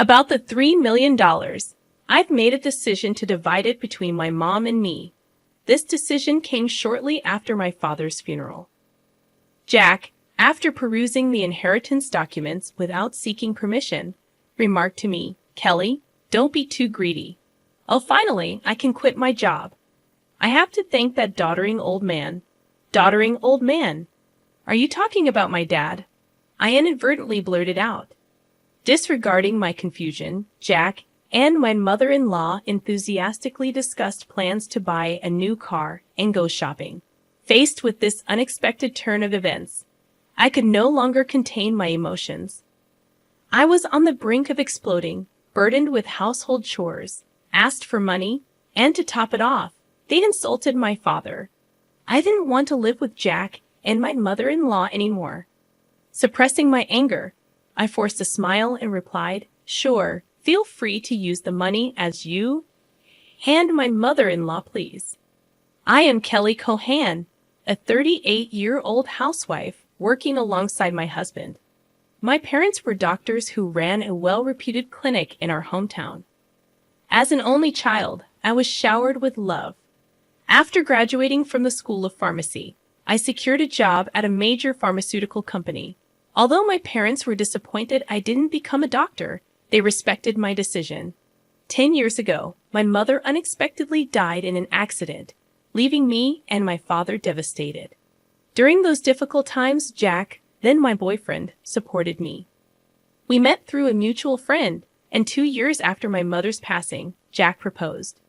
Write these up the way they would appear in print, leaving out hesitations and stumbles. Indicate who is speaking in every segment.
Speaker 1: About the $3 million, I've made a decision to divide it between my mom and me. This decision came shortly after my father's funeral. Jack, after perusing the inheritance documents without seeking permission, remarked to me, "Kelly, don't be too greedy. Oh, finally, I can quit my job. I have to thank that doddering old man." Doddering old man? Are you talking about my dad? I inadvertently blurted out. Disregarding my confusion, Jack and my mother-in-law enthusiastically discussed plans to buy a new car and go shopping. Faced with this unexpected turn of events, I could no longer contain my emotions. I was on the brink of exploding, burdened with household chores, asked for money, and to top it off, they'd insulted my father. I didn't want to live with Jack and my mother-in-law anymore. Suppressing my anger, I forced a smile and replied, "Sure, feel free to use the money as you and my mother-in-law please. I am Kelly Cohan, a 38-year-old housewife working alongside my husband. My parents were doctors who ran a well-reputed clinic in our hometown. As an only child, I was showered with love. After graduating from the School of Pharmacy, I secured a job at a major pharmaceutical company. Although my parents were disappointed I didn't become a doctor, they respected my decision. 10 years ago, my mother unexpectedly died in an accident, leaving me and my father devastated. During those difficult times, Jack, then my boyfriend, supported me. We met through a mutual friend, and 2 years after my mother's passing, Jack proposed.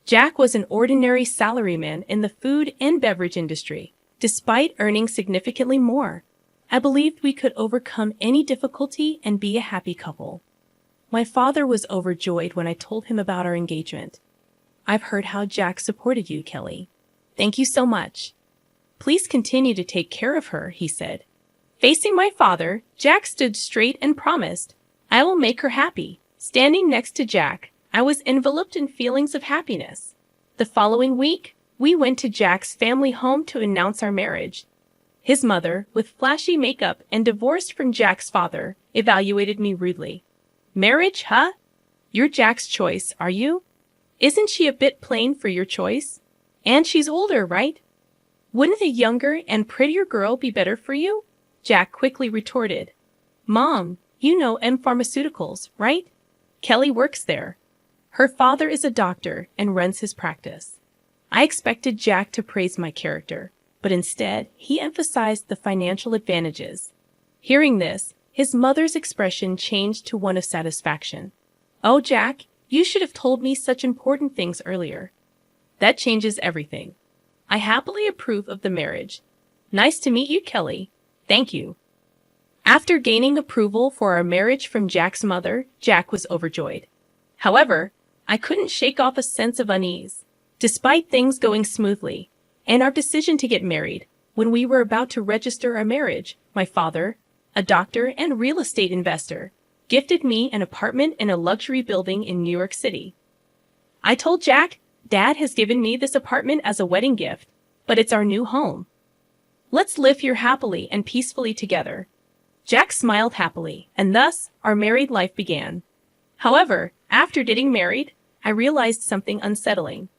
Speaker 1: Jack was an ordinary salaryman in the food and beverage industry. Despite earning significantly more, I believed we could overcome any difficulty and be a happy couple. My father was overjoyed when I told him about our engagement. "I've heard how Jack supported you, Kelly. Thank you so much. Please continue to take care of her," he said. Facing my father, Jack stood straight and promised, "I will make her happy." Standing next to Jack, I was enveloped in feelings of happiness. The following week, we went to Jack's family home to announce our marriage. His mother, with flashy makeup and divorced from Jack's father, evaluated me rudely. "Marriage, huh? You're Jack's choice, are you? Isn't she a bit plain for your choice? And she's older, right? Wouldn't a younger and prettier girl be better for you?" Jack quickly retorted. "Mom, you know M Pharmaceuticals, right? Kelly works there. Her father is a doctor and runs his practice." I expected Jack to praise my character, but instead, he emphasized the financial advantages. Hearing this, his mother's expression changed to one of satisfaction. "Oh, Jack, you should have told me such important things earlier. That changes everything. I happily approve of the marriage. Nice to meet you, Kelly. Thank you." After gaining approval for our marriage from Jack's mother, Jack was overjoyed. However, I couldn't shake off a sense of unease. Despite things going smoothly, and our decision to get married, when we were about to register our marriage, my father, a doctor and real estate investor, gifted me an apartment in a luxury building in New York City. I told Jack, "Dad has given me this apartment as a wedding gift, but it's our new home. Let's live here happily and peacefully together." Jack smiled happily, and thus our married life began. However, after getting married, I realized something unsettling.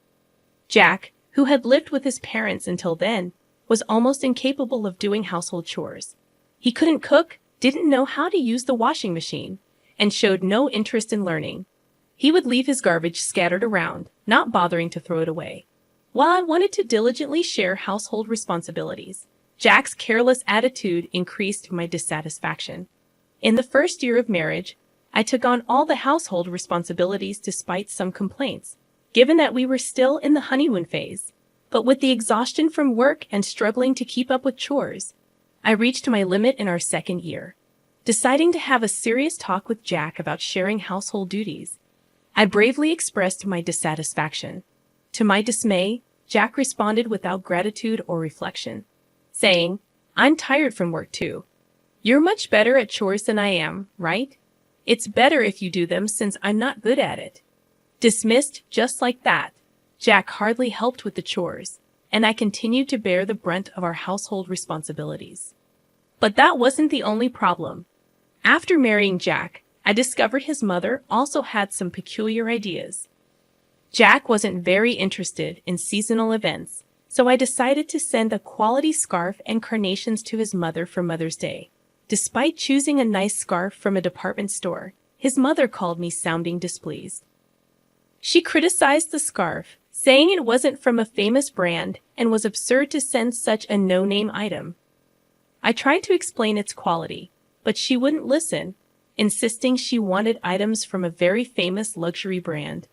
Speaker 1: Jack, who had lived with his parents until then, was almost incapable of doing household chores. He couldn't cook, didn't know how to use the washing machine, and showed no interest in learning. He would leave his garbage scattered around, not bothering to throw it away. While I wanted to diligently share household responsibilities, Jack's careless attitude increased my dissatisfaction. In the first year of marriage, I took on all the household responsibilities despite some complaints, given that we were still in the honeymoon phase. But with the exhaustion from work and struggling to keep up with chores, I reached my limit in our second year. Deciding to have a serious talk with Jack about sharing household duties, I bravely expressed my dissatisfaction. To my dismay, Jack responded without gratitude or reflection, saying, "I'm tired from work too. You're much better at chores than I am, right? It's better if you do them since I'm not good at it." Dismissed just like that, Jack hardly helped with the chores, and I continued to bear the brunt of our household responsibilities. But that wasn't the only problem. After marrying Jack, I discovered his mother also had some peculiar ideas. Jack wasn't very interested in seasonal events, so I decided to send a quality scarf and carnations to his mother for Mother's Day. Despite choosing a nice scarf from a department store, his mother called me sounding displeased. She criticized the scarf, saying it wasn't from a famous brand and was absurd to send such a no-name item. I tried to explain its quality, but she wouldn't listen, insisting she wanted items from a very famous luxury brand.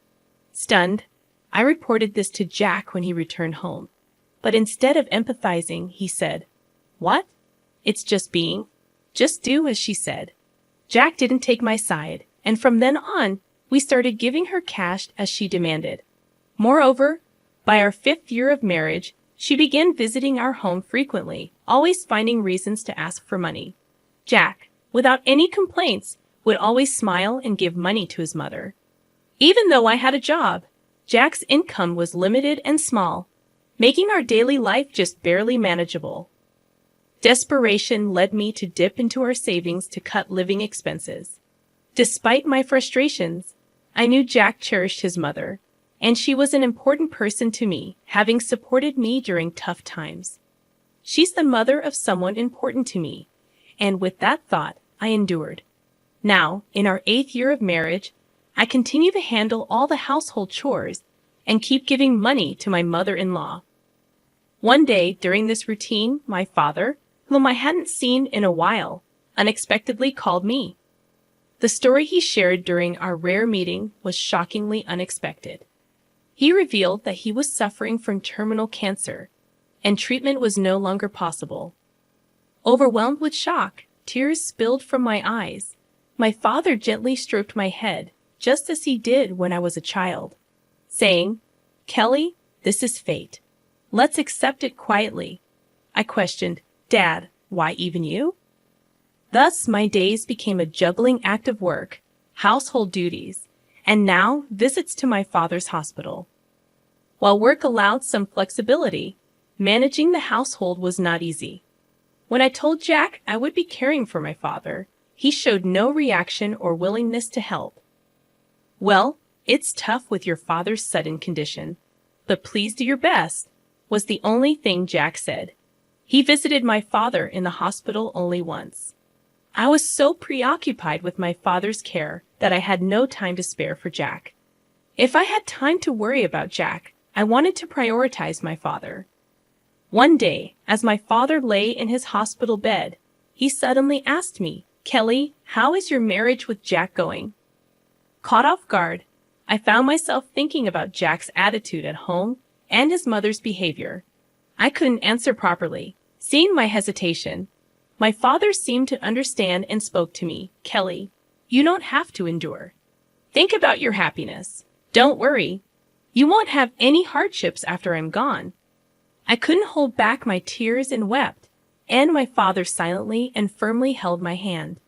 Speaker 1: Stunned, I reported this to Jack when he returned home. But instead of empathizing, he said, "What? It's just do as she said." Jack didn't take my side, and from then on, we started giving her cash as she demanded. Moreover, by our 5th year of marriage, she began visiting our home frequently, always finding reasons to ask for money. Jack, without any complaints, would always smile and give money to his mother. Even though I had a job, Jack's income was limited and small, making our daily life just barely manageable. Desperation led me to dip into our savings to cut living expenses. Despite my frustrations, I knew Jack cherished his mother, and she was an important person to me, having supported me during tough times. She's the mother of someone important to me, and with that thought, I endured. Now, in our 8th year of marriage, I continue to handle all the household chores and keep giving money to my mother-in-law. One day during this routine, my father, whom I hadn't seen in a while, unexpectedly called me. The story he shared during our rare meeting was shockingly unexpected. He revealed that he was suffering from terminal cancer, and treatment was no longer possible. Overwhelmed with shock, tears spilled from my eyes. My father gently stroked my head, just as he did when I was a child, saying, "Kelly, this is fate. Let's accept it quietly." I questioned, "Dad, why even you?" Thus, my days became a juggling act of work, household duties, and now visits to my father's hospital. While work allowed some flexibility, managing the household was not easy. When I told Jack I would be caring for my father, he showed no reaction or willingness to help. "Well, it's tough with your father's sudden condition, but please do your best," was the only thing Jack said. He visited my father in the hospital only once. I was so preoccupied with my father's care that I had no time to spare for Jack. If I had time to worry about Jack, I wanted to prioritize my father. One day, as my father lay in his hospital bed, he suddenly asked me, "Kelly, how is your marriage with Jack going?" Caught off guard, I found myself thinking about Jack's attitude at home and his mother's behavior. I couldn't answer properly. Seeing my hesitation, my father seemed to understand and spoke to me, "Kelly, you don't have to endure. Think about your happiness. Don't worry. You won't have any hardships after I'm gone." I couldn't hold back my tears and wept, and my father silently and firmly held my hand.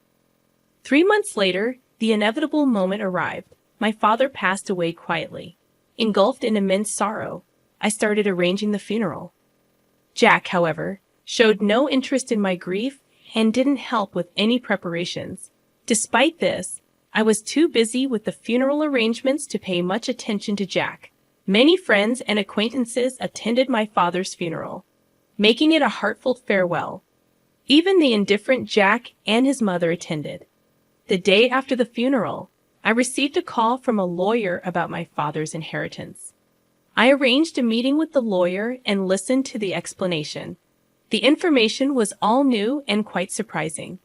Speaker 1: 3 months later, the inevitable moment arrived. My father passed away quietly. Engulfed in immense sorrow, I started arranging the funeral. Jack, however, showed no interest in my grief and didn't help with any preparations. Despite this, I was too busy with the funeral arrangements to pay much attention to Jack. Many friends and acquaintances attended my father's funeral, making it a heartfelt farewell. Even the indifferent Jack and his mother attended. The day after the funeral, I received a call from a lawyer about my father's inheritance. I arranged a meeting with the lawyer and listened to the explanation. The information was all new and quite surprising.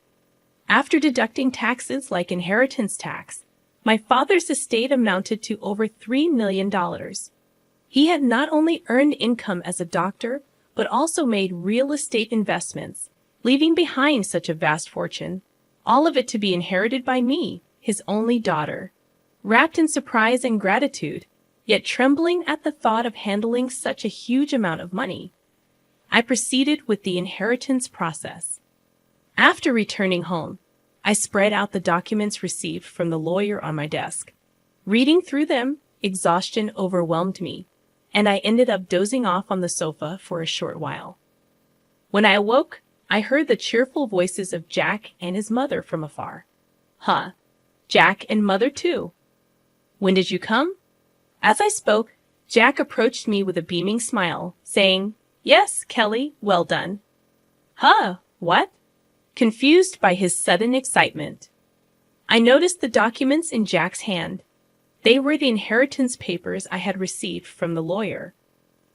Speaker 1: After deducting taxes like inheritance tax, my father's estate amounted to over $3 million. He had not only earned income as a doctor, but also made real estate investments, leaving behind such a vast fortune, all of it to be inherited by me, his only daughter. Wrapped in surprise and gratitude, yet trembling at the thought of handling such a huge amount of money, I proceeded with the inheritance process. After returning home, I spread out the documents received from the lawyer on my desk. Reading through them, exhaustion overwhelmed me, and I ended up dozing off on the sofa for a short while. When I awoke, I heard the cheerful voices of Jack and his mother from afar. "Huh, Jack and Mother too. When did you come? As I spoke, Jack approached me with a beaming smile, saying, Yes, Kelly, well done. Huh, what? Confused by his sudden excitement. I noticed the documents in Jack's hand. They were the inheritance papers I had received from the lawyer.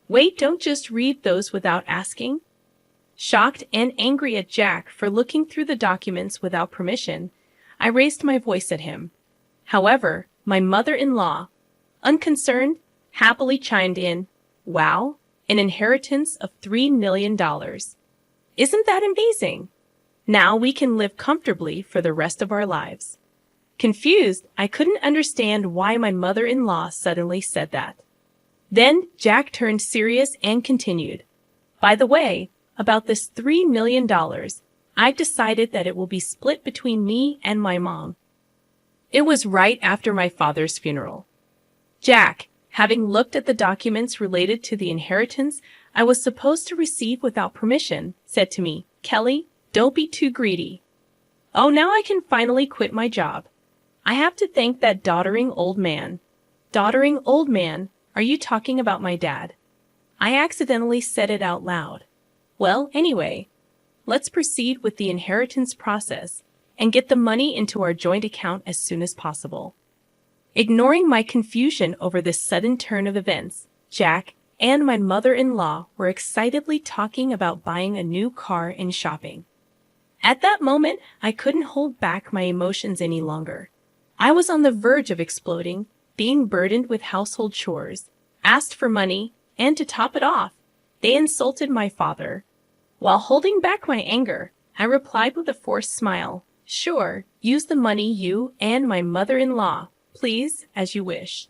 Speaker 1: Wait, don't just read those without asking. Shocked and angry at Jack for looking through the documents without permission, I raised my voice at him. However, my mother-in-law, unconcerned, happily chimed in, Wow, an inheritance of $3 million. Isn't that amazing? Now we can live comfortably for the rest of our lives. Confused, I couldn't understand why my mother-in-law suddenly said that. Then Jack turned serious and continued, By the way, about this $3 million, I've decided that it will be split between me and my mom. It was right after my father's funeral. Jack, having looked at the documents related to the inheritance I was supposed to receive without permission, said to me, Kelly, don't be too greedy. Oh, now I can finally quit my job. I have to thank that doddering old man. Doddering old man, are you talking about my dad? I accidentally said it out loud. Well, anyway, let's proceed with the inheritance process and get the money into our joint account as soon as possible. Ignoring my confusion over this sudden turn of events, Jack and my mother-in-law were excitedly talking about buying a new car and shopping. At that moment, I couldn't hold back my emotions any longer. I was on the verge of exploding, being burdened with household chores, asked for money, and to top it off, they insulted my father. While holding back my anger, I replied with a forced smile, Sure, use the money you and my mother-in-law, please, as you wish.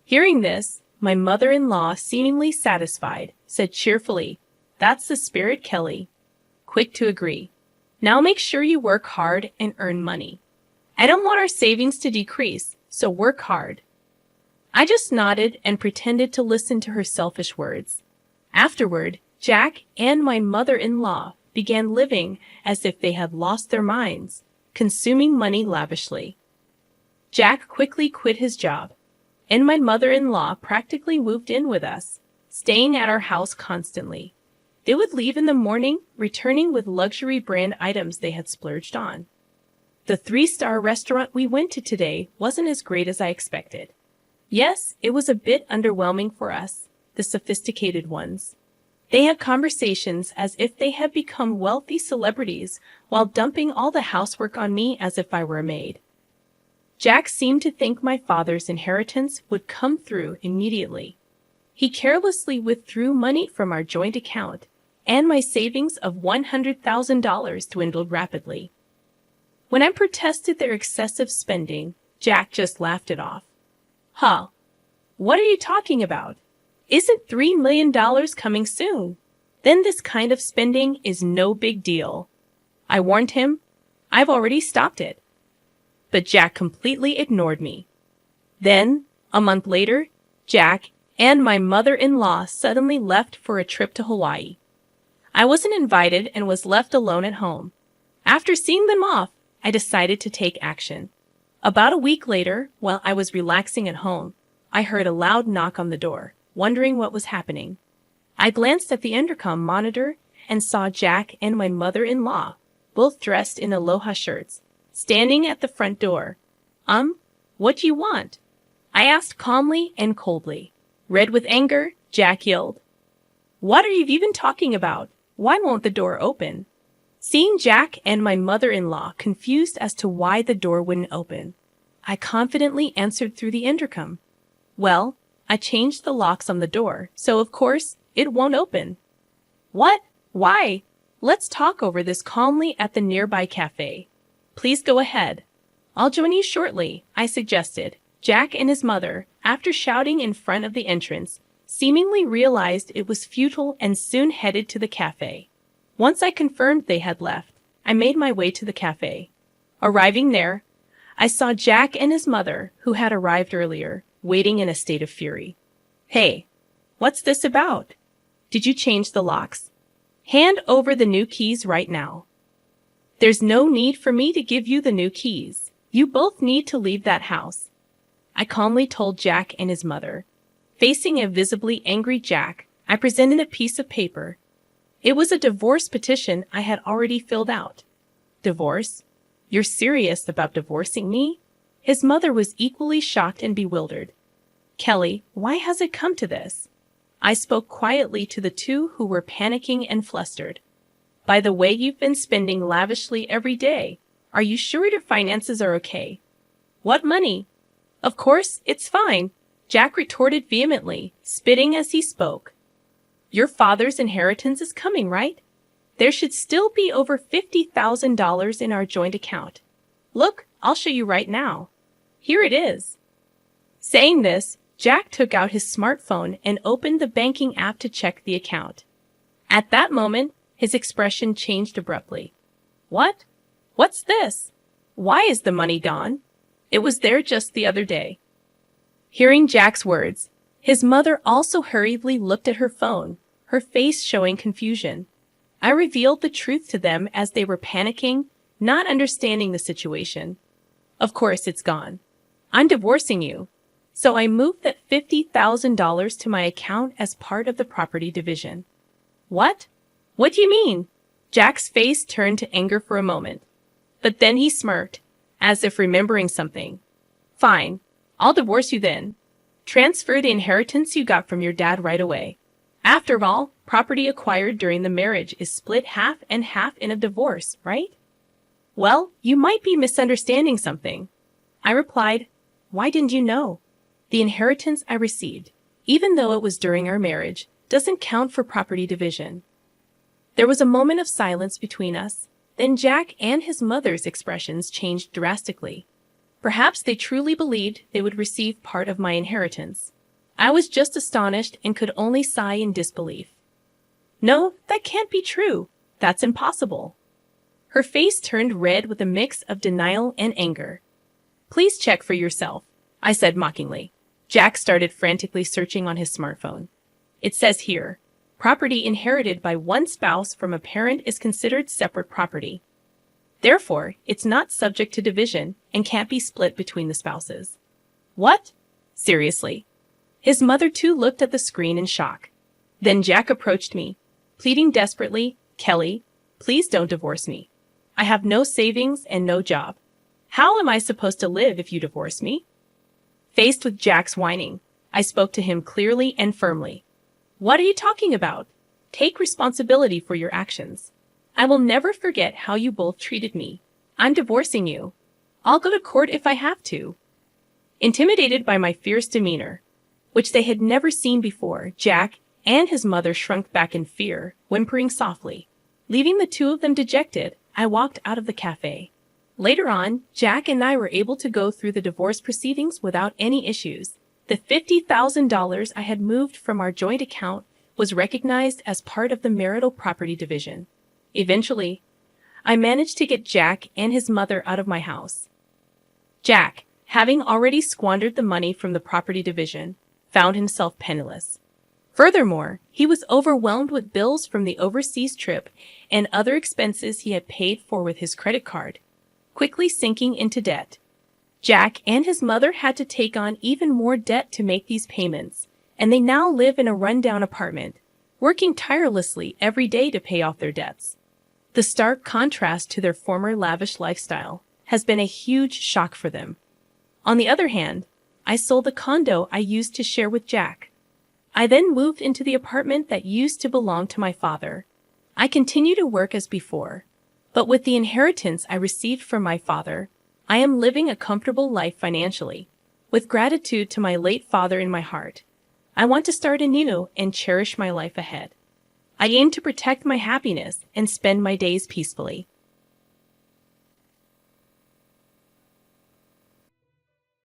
Speaker 1: Hearing this, my mother-in-law, seemingly satisfied, said cheerfully, That's the spirit, Kelly. Quick to agree. Now make sure you work hard and earn money. I don't want our savings to decrease, so work hard. I just nodded and pretended to listen to her selfish words. Afterward, Jack and my mother-in-law began living as if they had lost their minds, consuming money lavishly. Jack quickly quit his job, and my mother-in-law practically moved in with us, staying at our house constantly. They would leave in the morning, returning with luxury brand items they had splurged on. The 3-star restaurant we went to today wasn't as great as I expected. Yes, it was a bit underwhelming for us, the sophisticated ones. They had conversations as if they had become wealthy celebrities while dumping all the housework on me as if I were a maid. Jack seemed to think my father's inheritance would come through immediately. He carelessly withdrew money from our joint account, and my savings of $100,000 dwindled rapidly. When I protested their excessive spending, Jack just laughed it off. Huh? What are you talking about? Isn't $3 million coming soon? Then this kind of spending is no big deal. I warned him. I've already stopped it. But Jack completely ignored me. Then, a month later, Jack and my mother-in-law suddenly left for a trip to Hawaii. I wasn't invited and was left alone at home. After seeing them off, I decided to take action. About a week later, while I was relaxing at home, I heard a loud knock on the door, wondering what was happening. I glanced at the intercom monitor and saw Jack and my mother-in-law, both dressed in aloha shirts, standing at the front door. What do you want? I asked calmly and coldly. Red with anger, Jack yelled, What are you even talking about? Why won't the door open? Seeing Jack and my mother-in-law confused as to why the door wouldn't open, I confidently answered through the intercom. Well, I changed the locks on the door, so of course, it won't open. What? Why? Let's talk over this calmly at the nearby cafe. Please go ahead. I'll join you shortly, I suggested. Jack and his mother, after shouting in front of the entrance, seemingly realized it was futile and soon headed to the cafe. Once I confirmed they had left, I made my way to the cafe. Arriving there, I saw Jack and his mother, who had arrived earlier, waiting in a state of fury. Hey, what's this about? Did you change the locks? Hand over the new keys right now. There's no need for me to give you the new keys. You both need to leave that house, I calmly told Jack and his mother. Facing a visibly angry Jack, I presented a piece of paper. It was a divorce petition I had already filled out. Divorce? You're serious about divorcing me? His mother was equally shocked and bewildered. Kelly, why has it come to this? I spoke quietly to the two who were panicking and flustered. By the way you've been spending lavishly every day, are you sure your finances are okay? What money? Of course, it's fine, Jack retorted vehemently, spitting as he spoke. Your father's inheritance is coming, right? There should still be over $50,000 in our joint account. Look, I'll show you right now. Here it is. Saying this, Jack took out his smartphone and opened the banking app to check the account. At that moment, his expression changed abruptly. What? What's this? Why is the money gone? It was there just the other day. Hearing Jack's words, his mother also hurriedly looked at her phone, her face showing confusion. I revealed the truth to them as they were panicking, not understanding the situation. Of course, it's gone. I'm divorcing you. So I moved that $50,000 to my account as part of the property division. What? What do you mean? Jack's face turned to anger for a moment. But then he smirked, as if remembering something. Fine, I'll divorce you then. Transfer the inheritance you got from your dad right away. After all, property acquired during the marriage is split half and half in a divorce, right? Well, you might be misunderstanding something. I replied, why didn't you know? The inheritance I received, even though it was during our marriage, doesn't count for property division. There was a moment of silence between us. Then Jack and his mother's expressions changed drastically. Perhaps they truly believed they would receive part of my inheritance. I was just astonished and could only sigh in disbelief. No, that can't be true. That's impossible. Her face turned red with a mix of denial and anger. Please check for yourself, I said mockingly. Jack started frantically searching on his smartphone. It says here, property inherited by one spouse from a parent is considered separate property. Therefore, it's not subject to division and can't be split between the spouses. What? Seriously? His mother too looked at the screen in shock. Then Jack approached me, pleading desperately, Kelly, please don't divorce me. I have no savings and no job. How am I supposed to live if you divorce me? Faced with Jack's whining, I spoke to him clearly and firmly. What are you talking about? Take responsibility for your actions. I will never forget how you both treated me. I'm divorcing you. I'll go to court if I have to. Intimidated by my fierce demeanor, which they had never seen before, Jack and his mother shrunk back in fear, whimpering softly. Leaving the two of them dejected, I walked out of the cafe. Later on, Jack and I were able to go through the divorce proceedings without any issues. The $50,000 I had moved from our joint account was recognized as part of the marital property division. Eventually, I managed to get Jack and his mother out of my house. Jack, having already squandered the money from the property division, found himself penniless. Furthermore, he was overwhelmed with bills from the overseas trip and other expenses he had paid for with his credit card, quickly sinking into debt. Jack and his mother had to take on even more debt to make these payments, and they now live in a rundown apartment, working tirelessly every day to pay off their debts. The stark contrast to their former lavish lifestyle has been a huge shock for them. On the other hand, I sold the condo I used to share with Jack. I then moved into the apartment that used to belong to my father. I continue to work as before, but with the inheritance I received from my father, I am living a comfortable life financially, with gratitude to my late father in my heart. I want to start anew and cherish my life ahead. I aim to protect my happiness and spend my days peacefully.